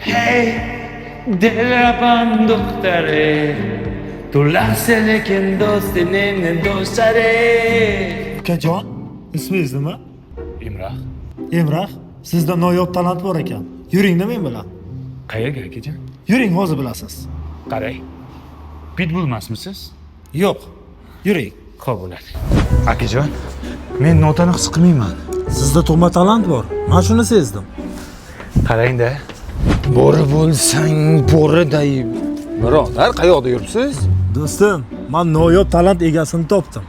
Hey, dilrabam doktori, tu lahza lekin do'stining do'stlari. Ukajon, ismingiz nima? Imroh, Emrah. Sizda noyob talant bor ekan. Yuringda men bilan. qayerga akajon? Yuring, hozir bilasiz. Qarang. Pitbull emasmisiz? Yo'q. Yuring. Xo'p bo'ladi. Akajon, men notani his qilmayman. Sizda tug'ma talant bor. Men shuni sezdim. Qarang-da. Bo'ri bo'lsang, bo'riday. Birodar, qayoqda yuribsiz? Do'stim, men noyob talant egasini topdim.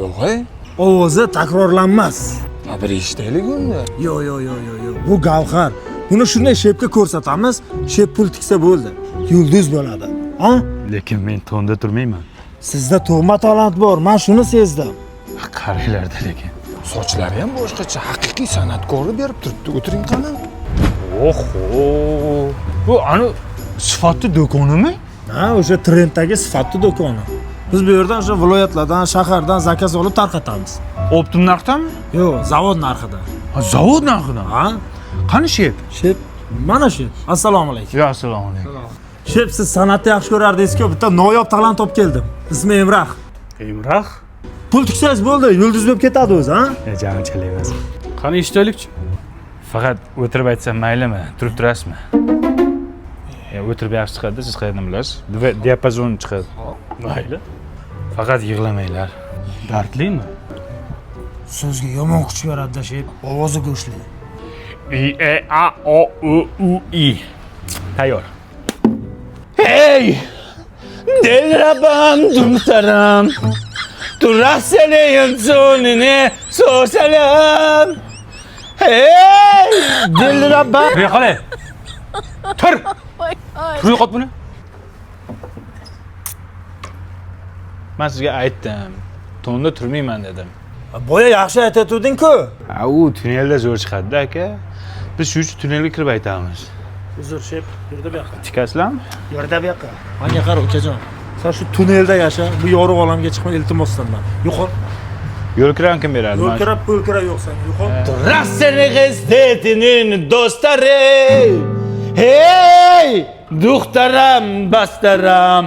Yo'q-ey. Ovozi takrorlanmas. Bir eshitaylik unda. Yo'q. Bu gavhar. Buni shunday shepga ko'rsatamiz, shep pul tiksa bo'ldi. Yulduz bo'ladi. Ha? Lekin men to'nda turmayman. Sizda tug'ma talant bor. Men shuni sezdim. Qaranglarda lekin. Sochlari ham boshqacha, haqiqiy san'atkorni berib turibdi. O'tiring qani. Oho. Bu ani sifatli do'konimi? Ha, o'sha trenddagi sifatli do'koni. Biz bu yerdan o'sha viloyatlardan, shahardan zakaz olib tarqatamiz. Optim narxdami? Yo'q, zavod narxida. Ha, zavod narxidan. Ha? Qani shep? Shep, mana shu. Assalomu alaykum. Ya assalomu alaykum. Shep, siz san'atni yaxshi ko'rardingiz-ku, bitta noyob talant olib keldim. Ismi Emrah. Imroh? Pul tiksangiz bo'ldi, yulduz bo'lib ketadi o'zi, ha? Janchalik emas. Qani eshitaylikchi. Faqat o'tirib aytsam maylimi? Turib turasizmi? O'tirib yaxshi chiqadi, siz qayerdan bilasiz? Diapazon chiqadi. Mayli. Faqat yig'lamanglar. Dardlimi? So'zga yomon kuch beradi-da, Shep. Ovozi go'shli. I E A O U U I. Tayyor. Hey! Dilrabam dumtaram. Turasene sonine sosalam. Hey! Dilrabam. Buraya qolay. Tur. Tur yo'qot buni. Men sizga aytdim. To'nda turmayman dedim. Boya yaxshi aytayotding-ku. Ha, u tunnelda zo'r chiqadi-da, aka. Biz shu uchun tunnelga kirib aytamiz. Uzr, Shep, yurda bu yoqqa. Tikasizlarmi? Yurda bu yoqqa. Menga qara, ukajon. Sen shu tunnelda yasha, bu yorug' olamga chiqma, iltimos sendan. Yo'qol. Yo'lkiram kim beradi? Yo'lkirab, pulkirab yo'qsan, yo'qol. Rassene g'izzetinin do'stlari. Hey! Duxtaram, bastaram.